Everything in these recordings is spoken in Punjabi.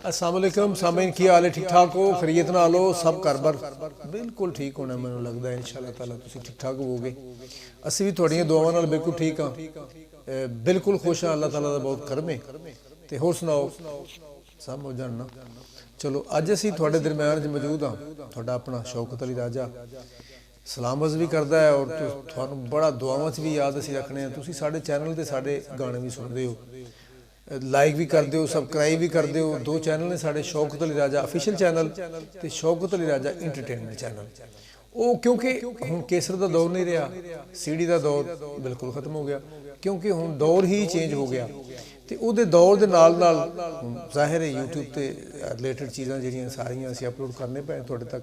अस्सलाम वालेकुम सामीन, की हाल है? ठीक ठाक हो? खैरियत नाल हो? सब घर बार बिल्कुल ठीक होना मैनूं लगदा है। इंशाअल्लाह ताला तुसीं ठीक ठाक होवोगे, असीं भी तुहाड़ियां दुआवां नाल बिल्कुल ठीक हाँ, बिल्कुल खुश हाँ। अल्लाह ताला दा बहुत करम है। ते होर सुनाओ, सब मौजां ना? चलो अज असीं तुहाडे दरम्यान च मौजूद हाँ। तुहाडा अपना शौकत अली राजा सलाम अर्ज़ भी करदा है और तुहानूं बड़ा दुआवां च भी याद असीं रखने हैं। तुसीं साडे चैनल ते साडे गाने भी सुनदे हो, लाइक भी करते हो, सबसक्राइब भी करते हो। दो चैनल ने साढ़े, शौकत अली राजा ऑफिशियल चैनल ते शौकत अली राजा इंटरटेनमेंट चैनल। वो क्योंकि हुण केसर का दौर नहीं रहा, सीडी का दौर बिल्कुल खत्म हो गया, क्योंकि हुण दौर ही चेंज हो गया। तो वो दौर के नाल नाल जाहिर है यूट्यूब ते रिलेटेड चीज़ां जिहड़ियां सारियां असीं अपलोड करने पे तुहाडे तक।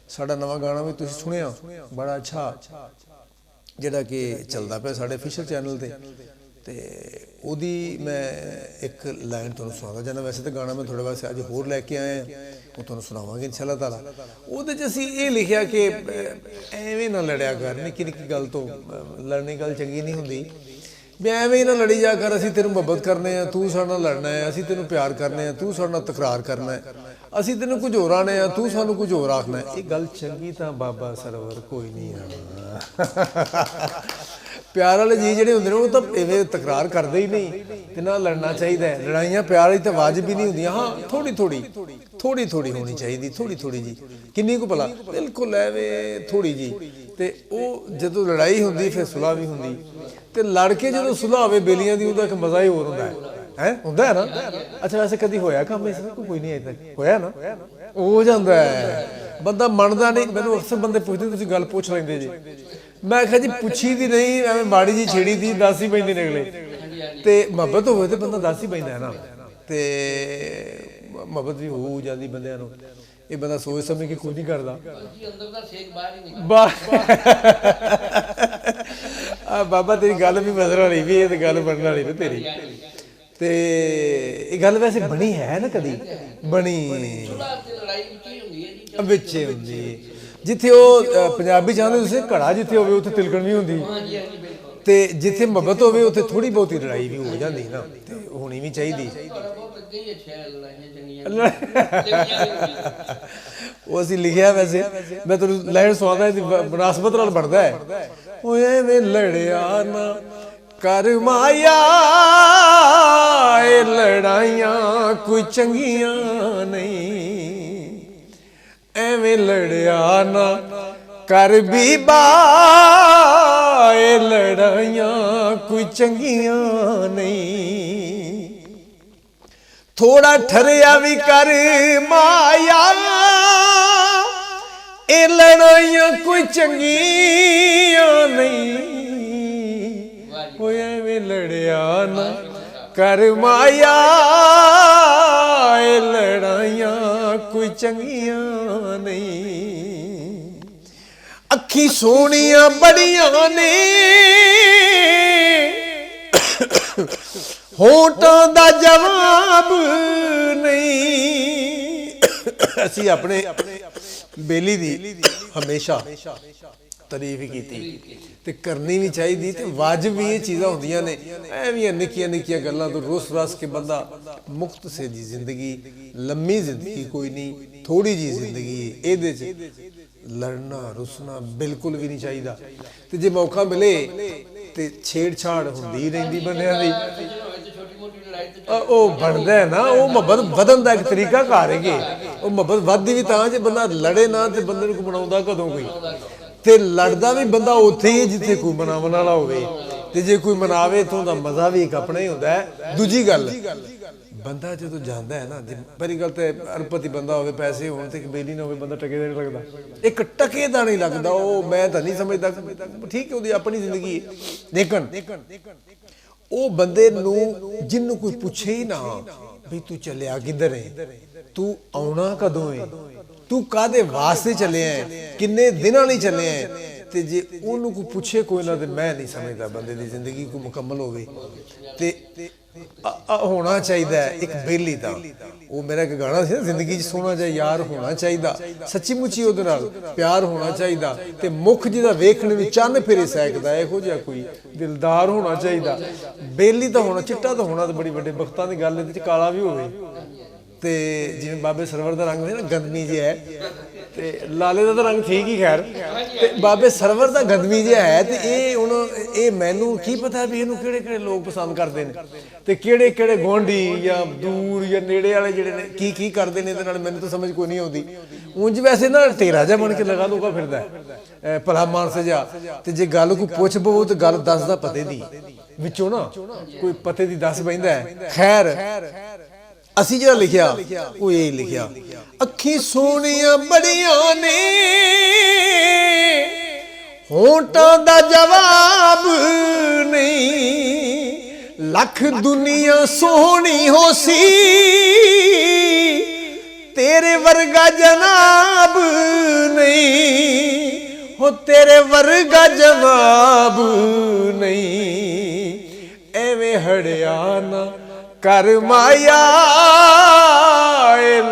साडा नवां गाना भी तुसीं सुनिया, बड़ा अच्छा जिहड़ा कि चलदा पिया साडे ऑफिशियल चैनल ते। ते ओदी मैं एक लाइन तुहानूं सुणांदा जाना। वैसे तो गाना मैं थोड़े वास्ते अज होर लैके आए हैं, वो तुहानूं सुणावांगे इंशाअल्लाह ताला। ओहदे च असीं ये लिखिआ कि एवें ना लड़िया कर, निक्की निक्की गल तो लड़ने गल चंगी नहीं हुंदी भी। एवें ही ना लड़ी जा कर, असीं तेनूं मुहब्बत करने हैं, तू साडे नाल लड़ना है, असीं तेनूं प्यार करने हैं, तू साडे नाल तकरार करना है, असीं तेनूं कुछ होर आने हैं, तू सानूं कुछ होर आखना है। ये गल चंगी तां बाबा सरवर कोई नहीं है। प्यार वाले जी ਜਿਹੜੇ ਹੁੰਦੇ ਨੇ ਉਹ ਤਾਂ ਇਵੇਂ ਤਕਰਾਰ ਕਰਦੇ ਹੀ ਨਹੀਂ, ਤੇ ਨਾ ਲੜਨਾ ਚਾਹੀਦਾ ਹੈ। ਲੜਾਈਆਂ ਪਿਆਰ ਵਾਲੀ ਤਾਂ ਵਾਜਬ ਹੀ ਨਹੀਂ ਹੁੰਦੀਆਂ। ਹਾਂ ਥੋੜੀ ਥੋੜੀ ਹੋਣੀ ਚਾਹੀਦੀ, ਥੋੜੀ ਜੀ, ਕਿੰਨੀ ਕੁ ਭਲਾ, ਬਿਲਕੁਲ ਐਵੇਂ ਥੋੜੀ ਜੀ। ਤੇ ਉਹ ਜਦੋਂ ਲੜਾਈ ਹੁੰਦੀ ਫਿਰ ਸੁਲ੍ਹਾ ਵੀ ਹੁੰਦੀ, ਤੇ ਲੜ ਕੇ ਜਦੋਂ ਸੁਲ੍ਹਾ ਹੋਵੇ ਬੇਲੀਆਂ ਦੀ, ਉਹਦਾ ਇੱਕ ਮਜ਼ਾ ਹੀ ਹੋਰ ਹੁੰਦਾ ਹੈ। ਹੁੰਦਾ ਹੈ ਨਾ? ਅੱਛਾ ਵੈਸੇ ਕਦੀ ਹੋਇਆ ਕੰਮ ਇਸ ਤਰ੍ਹਾਂ? ਕੋਈ ਨਹੀਂ ਅਜੇ ਤੱਕ ਹੋਇਆ ਨਾ? ਹੋ ਜਾਂਦਾ ਹੈ, ਬੰਦਾ ਮੰਨਦਾ ਨਹੀਂ। ਮੈਨੂੰ ਅਕਸਰ ਬੰਦੇ ਪੁੱਛਦੇ ਤੁਸੀਂ ਗੱਲ ਪੁੱਛ ਲੈਂਦੇ ਜੀ, मैं आखिया जी पुछी दी नहीं, एवं माड़ी जी छेड़ी दी दस ही पैंदी निकले। तो मुहब्बत हो तो बंदा दस ही पैंदा है ना, तो मुहब्बत भी हो जाती बंदियां नूं। ये बंदा सोच समझ के कुछ नहीं करता। बाबा तेरी गल भी बदल वाली भी, ये तो गल बनने वाली ना तेरी। तो ये गल वैसे बनी है ना, कदी बनी बिच हुंदी जिथे वो पंजाबी चाहते तुसीं घड़ा जिथे होवे उत्थे तिलकण भी हुंदी, ते जिथे मुहब्बत होवे उत्थे थोड़ी बहुती लड़ाई भी हो जाती ना, ते होनी भी चाहिदी। वो असीं लिखिआ, वैसे मैं तुहानूं लाइन सुणांदा, मुनासबत नाल बनदा है। ओए एवें लड़िया ना कर माया, लड़ाइयां कोई चंगियां नहीं। एवें लड़िया ना कर बीबा, लड़ाइयां कोई चंगियां नहीं। थोड़ा ठहरिया भी कर माया, ए लड़ाइयां कोई चंगियां नहीं। वो एवें लड़िया ना कर माया, लड़ाइयां कोई चंगियां नहीं। अखी सोनिया बड़ियां ने, होठां दा जवाब नहीं। असी अपने बेली दी हमेशा तारीफ ही की, ते करनी भी चाहिए, ते वाजिब भी ये चीज़ां होंदियां ने। एवियां निक्कियां निक्कियां गल्लां तो रुस रस के बंदा मुक्त से जी जिंदगी, लम्मी जिंदगी कोई नहीं, थोड़ी जी जिंदगी, इहदे च लड़ना रुसना बिल्कुल भी नहीं चाहिए। तो जे मौका मिले तो छेड़छाड़ होंदी रहिंदी बंदियां दी, ਉਹ ਬਣਦਾ ਹੈ ਨਾ। ਉਹ ਮੁਹੱਬਤ ਵਧਣ ਦਾ ਇੱਕ ਤਰੀਕਾ ਘਰ ਹੈਗੇ। ਉਹ ਮੁਹੱਬਤ ਵੱਧਦੀ ਵੀ ਤਾਂ ਜੇ ਬੰਦਾ ਲੜੇ ਨਾ, ਤੇ ਬੰਦੇ ਨੂੰ ਬਣਾਉਂਦਾ ਕਦੋਂ ਕੋਈ। ਤੇ ਲੜਦਾ ਵੀ ਬੰਦਾ ਉੱਥੇ ਹੀ ਜਿੱਥੇ ਕੋਈ ਮਨਾਵਣ ਵਾਲਾ ਹੋਵੇ, ਤੇ ਜੇ ਕੋਈ ਮਨਾਵੇ ਤਾਂ ਉਹਦਾ ਮਜ਼ਾ ਵੀ ਇੱਕ ਆਪਣਾ ਹੀ ਹੁੰਦਾ ਹੈ। ਦੂਜੀ ਗੱਲ, ਬੰਦਾ ਜਦੋਂ ਜਾਂਦਾ ਹੈ ਨਾ, ਪਹਿਲੀ ਗੱਲ ਤਾਂ ਅਰਬਪਤੀ ਬੰਦਾ ਹੋਵੇ, ਪੈਸੇ ਹੋਣ ਤੇ ਬੇਲੀ ਨਾ ਹੋਵੇ, ਬੰਦਾ ਟਕੇ ਦਾ ਨਹੀਂ ਲੱਗਦਾ। ਇੱਕ ਟਕੇ ਦਾ ਨਹੀਂ ਲੱਗਦਾ। ਉਹ ਮੈਂ ਤਾਂ ਨਹੀਂ ਸਮਝਦਾ, ਠੀਕ ਹੈ ਉਹਦੀ ਆਪਣੀ ਜ਼ਿੰਦਗੀ ਹੈ, ਲੇਕਿਨ ਉਹ ਬੰਦੇ ਨੂੰ ਜਿਹਨੂੰ ਕੋਈ ਪੁੱਛੇ ਹੀ ਨਾ ਵੀ ਤੂੰ ਚੱਲਿਆ ਕਿੱਧਰ ਹੈ, ਤੂੰ ਆਉਣਾ ਕਦੋਂ ਹੈ, ਤੂੰ ਕਾਹਦੇ ਵਾਸਤੇ ਚੱਲਿਆ ਹੈ, ਕਿੰਨੇ ਦਿਨਾਂ ਲਈ ਚੱਲਿਆ ਹੈ, ਤੇ ਜੇ ਉਹਨੂੰ ਕੋਈ ਪੁੱਛੇ ਕੋਈ ਨਾ, ਤੇ ਮੈਂ ਨਹੀਂ ਸਮਝਦਾ ਬੰਦੇ ਦੀ ਜ਼ਿੰਦਗੀ ਕੋਈ ਮੁਕੰਮਲ ਹੋਵੇ। ਤੇ होना चाहिए एक बेली का। वो मेरा एक गाना सी ना, जिंदगी सोना चाहिए यार होना चाहिए, सच्ची मुची वो प्यार होना चाहिए, तो मुख जिहदा वेखण भी चन्न फिरे सैकदा इहो जिहा कोई दिलदार होना चाहिए। बेली तो होना, चिट्टा तो होना तो बड़ी वड्डे बख्तां दी गल, इहदे च काला भी होवे ਤੇ ਜਿਵੇਂ ਬਾਬੇ ਸਰਵਰ ਦਾ ਰੰਗ ਸੀ ਨਾ ਗੰਦਮੀ ਜਿਹਾ ਹੈ, ਤੇ ਲਾਲੇ ਦਾ ਤਾਂ ਰੰਗ ਠੀਕ ਹੀ ਖੈਰ, ਤੇ ਬਾਬੇ ਸਰਵਰ ਦਾ ਗੰਦਮੀ ਜਿਹਾ ਹੈ। ਤੇ ਇਹ ਹੁਣ ਇਹ ਮੈਨੂੰ ਕੀ ਪਤਾ ਵੀ ਇਹਨੂੰ ਕਿਹੜੇ ਕਿਹੜੇ ਲੋਕ ਪਸੰਦ ਕਰਦੇ ਨੇ, ਤੇ ਕਿਹੜੇ ਕਿਹੜੇ ਗੁਆਂਢੀ ਜਾਂ ਦੂਰ ਜਾਂ ਨੇੜੇ ਵਾਲੇ ਜਿਹੜੇ ਨੇ ਕੀ ਕਰਦੇ ਨੇ, ਇਹਦੇ ਨਾਲ ਮੈਨੂੰ ਤਾਂ ਸਮਝ ਕੋਈ ਨਹੀਂ ਆਉਂਦੀ। ਉਂਝ ਵੈਸੇ ਨਾ ਤੇਰਾ ਜਿਹਾ ਬਣ ਕੇ ਲਗਾ ਲੂਗਾ ਫਿਰਦਾ ਭਲਾ ਮਾਨਸ ਜਿਹਾ, ਤੇ ਜੇ ਗੱਲ ਕੋਈ ਪੁੱਛ ਪਵੋ ਤੇ ਗੱਲ ਦੱਸਦਾ ਪਤੇ ਦੀ ਵਿੱਚੋਂ ਨਾ ਕੋਈ ਪਤੇ ਦੀ ਦੱਸ ਬੈਂਦਾ। ਖੈਰ ਅਸੀਂ ਜਿਹੜਾ ਲਿਖਿਆ ਉਹ ਇਹ ਲਿਖਿਆ, ਅੱਖੀ ਸੋਹਣੀਆਂ ਬੜੀਆਂ ਨੇ ਹੋਂਠਾਂ ਦਾ ਜਵਾਬ ਨਹੀਂ, ਲੱਖ ਦੁਨੀਆ ਸੋਹਣੀ ਹੋਸੀ ਤੇਰੇ ਵਰਗਾ ਜਨਾਬ ਨਹੀਂ, ਹੋ ਤੇਰੇ ਵਰਗਾ ਜਵਾਬ ਨਹੀਂ। ਐਵੇਂ ਹੜਿਆ ਨਾ ਕਰ ਮਾਇਆ,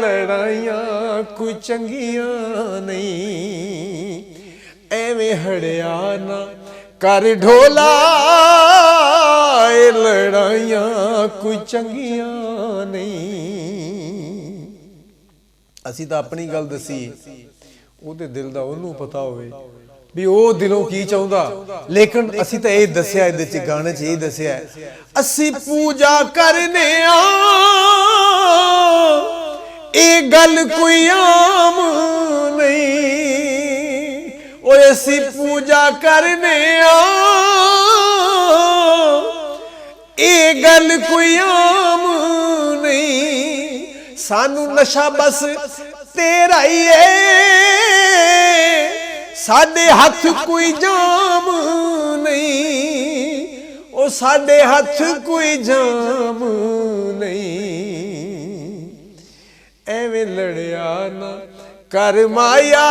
ਲੜਾਈਆਂ ਕੋਈ ਚੰਗੀਆਂ ਨਹੀਂ। ਐਵੇਂ ਹੜਿਆ ਨਾ ਕਰ ਢੋਲਾ, ਲੜਾਈਆਂ ਕੋਈ ਚੰਗੀਆਂ ਨਹੀਂ। ਅਸੀਂ ਤਾਂ ਆਪਣੀ ਗੱਲ ਦੱਸੀ, ਉਹਦੇ ਦਿਲ ਦਾ ਉਹਨੂੰ ਪਤਾ ਹੋਵੇ ਵੀ ਉਹ ਦਿਲੋਂ ਕੀ ਚਾਹੁੰਦਾ। ਲੇਕਿਨ ਅਸੀਂ ਤਾਂ ਇਹ ਦੱਸਿਆ, ਇਹਦੇ ਚ ਗਾਣੇ ਚ ਇਹ ਦੱਸਿਆ, ਅਸੀਂ ਪੂਜਾ ਕਰਨੇ ਆ ਇਹ ਗੱਲ ਕੋਈ ਆਮ ਨਹੀਂ, ਓਏ ਅਸੀਂ ਪੂਜਾ ਕਰਨੇ ਆ ਇਹ ਗੱਲ ਕੋਈ ਆਮ ਨਹੀਂ। ਸਾਨੂੰ ਨਸ਼ਾ ਬਸ ਤੇਰਾ ਹੀ ਏ, ਸਾਡੇ ਹੱਥ ਕੋਈ ਜਾਮ ਨਹੀਂ, ਉਹ ਸਾਡੇ ਹੱਥ ਕੋਈ ਜਾਮ ਨਹੀਂ। ਐਵੇਂ ਲੜਿਆ ਨਾ ਕਰ ਮਾਇਆ,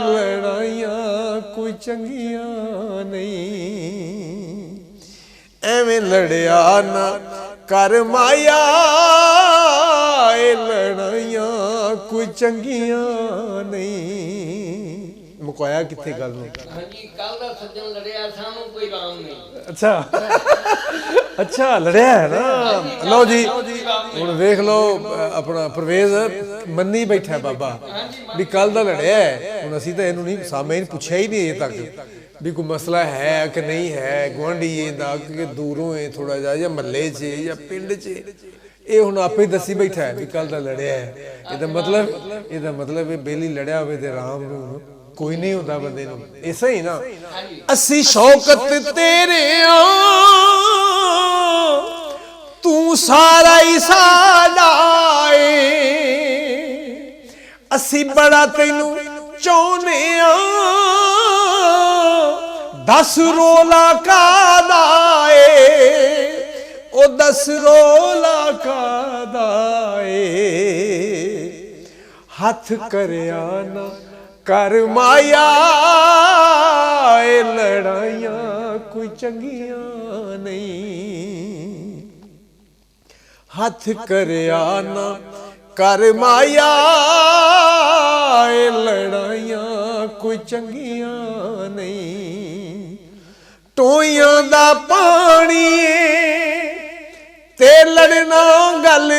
ਲੜਾਈਆਂ ਕੋਈ ਚੰਗੀਆਂ ਨਹੀਂ। ਐਵੇਂ ਲੜਿਆ ਨਾ ਕਰ ਮਾਇਆ, ਲੜਾਈਆਂ ਕੋਈ ਚੰਗੀਆਂ ਨਹੀਂ। ਮੁਕਾਇਆ ਕਿੱਥੇ ਗੱਲ ਨੂੰ? ਹਾਂਜੀ, ਕੱਲ ਦਾ ਸੱਜਣ ਲੜਿਆ, ਸਾਨੂੰ ਕੋਈ ਰਾਮ ਨਹੀਂ। ਅੱਛਾ ਲੜਿਆ ਹੈ ਨਾ। ਲਓ ਜੀ ਹੁਣ ਵੇਖ ਲਓ, ਆਪਣਾ ਪਰਵੇਜ਼ ਮੰਨੀ ਬੈਠਾ ਬਾਬਾ ਵੀ ਕੱਲ ਦਾ ਲੜਿਆ। ਹੁਣ ਅਸੀਂ ਤਾਂ ਇਹਨੂੰ ਨਹੀਂ ਸਾਹਮਣੇ ਪੁੱਛਿਆ ਹੀ ਨਹੀਂ ਅਜੇ ਤੱਕ ਵੀ ਕੋਈ ਮਸਲਾ ਹੈ ਕਿ ਨਹੀਂ ਹੈ, ਗੁਆਂਢੀ ਦਾ ਕਿ ਦੂਰੋਂ ਹੈ ਥੋੜਾ ਜਿਹਾ, ਜਾਂ ਮਹੱਲੇ 'ਚ ਜਾਂ ਪਿੰਡ 'ਚ। ਇਹ ਹੁਣ ਆਪੇ ਦੱਸੀ ਬੈਠਾ ਹੈ ਵੀ ਕੱਲ ਦਾ ਲੜਿਆ ਹੈ। ਇਹਦਾ ਮਤਲਬ ਇਹ ਬੇਲੀ ਲੜਿਆ ਹੋਵੇ ਤੇ ਰਾਮ ਨੂੰ ਕੋਈ ਨਹੀਂ ਹੁੰਦਾ ਬੰਦੇ ਨੂੰ। ਇਸੇ ਹੀ ਨਾ ਅਸੀਂ ਸ਼ੌਕਤ ਤੇਰੇ ਆ, ਤੂੰ ਸਾਰਾ ਹੀ ਸਾਡਾ ਏ, ਅਸੀਂ ਬੜਾ ਤੈਨੂੰ ਚਾਹੁੰਦੇ ਆ, ਦਸ ਰੋਲਾ ਕਾਦਾ ਏ, ਉਹ ਦਸ ਰੋਲਾ ਕਾਦਾ ਏ। ਹੱਥ ਕਰਿਆ ਨਾ ਕਰ ਮਾਇਆ, ਲੜਾਈਆਂ ਕੋਈ ਚੰਗੀਆਂ ਨਹੀਂ। ਹੱਥ ਕਰਿਆ ਨਾ ਕਰ ਮਾਇਆ, ਲੜਾਈਆਂ ਕੋਈ ਚੰਗੀਆਂ ਨਹੀਂ। ਟੋਇਆਂ ਦਾ ਪਾਣੀ ਤੇ ਲੜਨਾ ਗੱਲ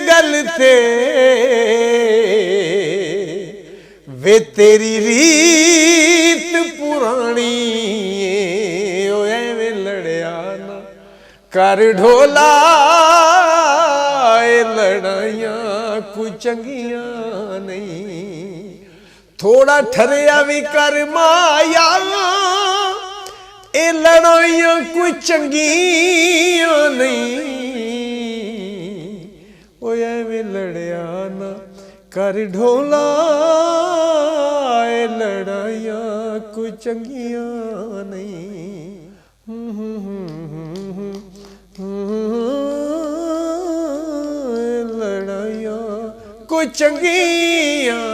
ਗੱਲ ਤੇ, ਵੇ ਤੇਰੀ ਰੀਤ ਪੁਰਾਣੀ ਏ, ਓ ਐਵੇਂ ਲੜਿਆ ਨਾ ਕਰ ਢੋਲਾ, ਲੜਾਈਆਂ ਕੋਈ ਚੰਗੀਆਂ ਨਹੀਂ। ਥੋੜਾ ਠਰਿਆ ਵੀ ਕਰ ਮਾਇਆ, ਇਹ ਲੜਾਈਆਂ ਕੋਈ ਚੰਗੀਆਂ ਨਹੀਂ। ਓ ਐਵੇਂ ਲੜਿਆ ਨਾ ਕਰ ਢੋਲਾ, ਲੜਾਈਆਂ ਕੋਈ ਚੰਗੀਆਂ ਨਹੀਂ। ਲੜਾਈਆਂ ਕੋਈ ਚੰਗੀਆਂ